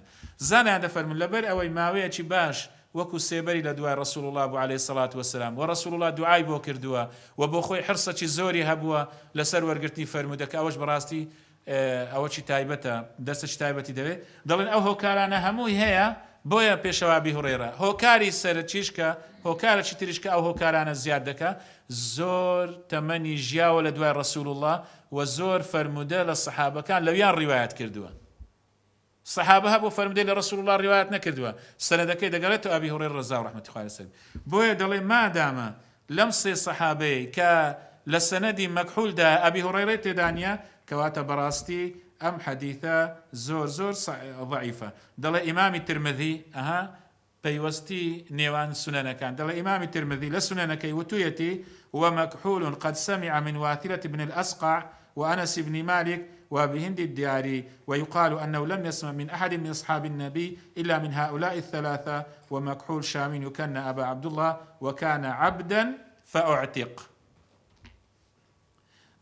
زانیان دەفەرمون لەبەر ئەوەی ماوەیەکی باش وەکو سێبەری لە دوای ڕەسوڵ الله بوو عەلەیهی سەڵات وەسەلام و ڕەسوڵ الله دوعای بۆ کردووە و بۆ خۆی حرسەکی زۆری هەبووە لەسەر وەرگرتنی فەرمودەکە ئەوەش بەڕاستی ئەوە چی تایبەتە دەستەی تایبەتی دەوێت دەڵێن ئەو هۆکارانە هەمووی هەیە بۆیە پێشەوە ئەبی هوڕەیرە هۆکاری سەرچیشکە هۆکارێکی تریشکە ئەو هۆکارانە زیاد دەکە زۆر تەمەنی ژیاوە لە دوای ڕەسوڵ الله و زۆر فەرمودە لە سەحابەکان لەویان ڕیوایەت کردووە سەحابە هەبوو فەرمودەی لە ڕەسوڵ الله ڕیوایەت نەکردووە سەنەدەکەی دەگەڕێتەوە ئەبی هوڕەیرە ڕەزا و ڕەحمەتی خوای لەسەر بۆیە دەڵێ مادامە لەم سێ سەحابەی کە لە سەنەدی مەکحوولدا ئەبی هوڕەیرەی تێدا نییە کەواتە بەڕاستی ئەم حەدیثە زۆر ضەعیفە دەڵێ ئیمامی ترمذی پەیوەستی نێوان سنەنەکان دەڵێ ئیمامی ترمذی لە سنەنەکەی وتوویەتی ومەكحول قد سمع من واثرة بن الأسقع وأنس بن مالك وبهند الدياري ويقال أنه لم يسمع من أحد من أصحاب النبي إلا من هؤلاء الثلاثة ومكحول شام يكنى أبا عبد الله وكان عبدا فأعتق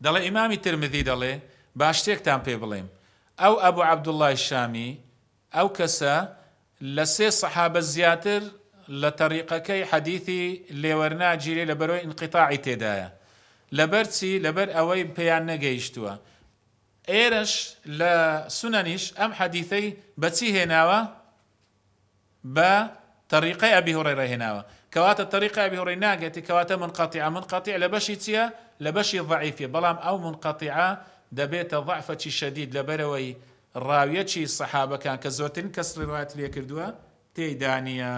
دەڵێ ئیمامی ترمذی دەڵێ باش شتێکتان پێ بڵێم ئەو ئەبوو عەبدوڵڵای شامی ئەو کەسە لە سێ سەحابە زیاتر لە تەریقەکەی حەدیثی لێوەرناگیرێ لە بەرەوەی ئینقیتاعی تێدایە لەبەر چی لەبەر ئەوەی پێیان نەگەیشتووە ئێرەش لە سونەنیش ئەم حەدیثەی بەچی هێناوە بە طریقەی ئەبی هوڕەیرە هێناوە کەواتە طریقەی ئەبی هوڕەیرە ناگێتی کەواتە منقەطیع لە بەشی چییە لە بەشی ضەعیفیە بەڵام ئەو منقەطیعە دەبێتە ضەعفەکی شەدید لەبەرەوەی ڕاویەکی سەحابەکان کە زۆرترین کەس ڕیوایەت لێ کردووە تێیدا نییە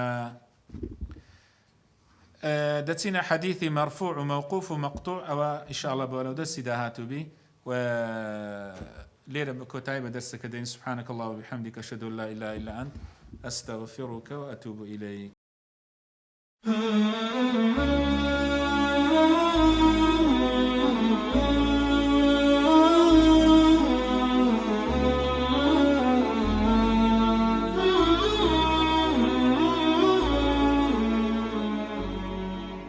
دەچینە حەدیثی مەرفوع و مەوقوف و مەقطوع ئەوە ئینشاءالله بۆ لەو دەستی داهاتووبی و لێرە بە کۆتایی بە دەرسەکە دەین سبحانك الله وبحمدك أشهد أن لا إله إلا أنت أستغفرك وأتوب إليك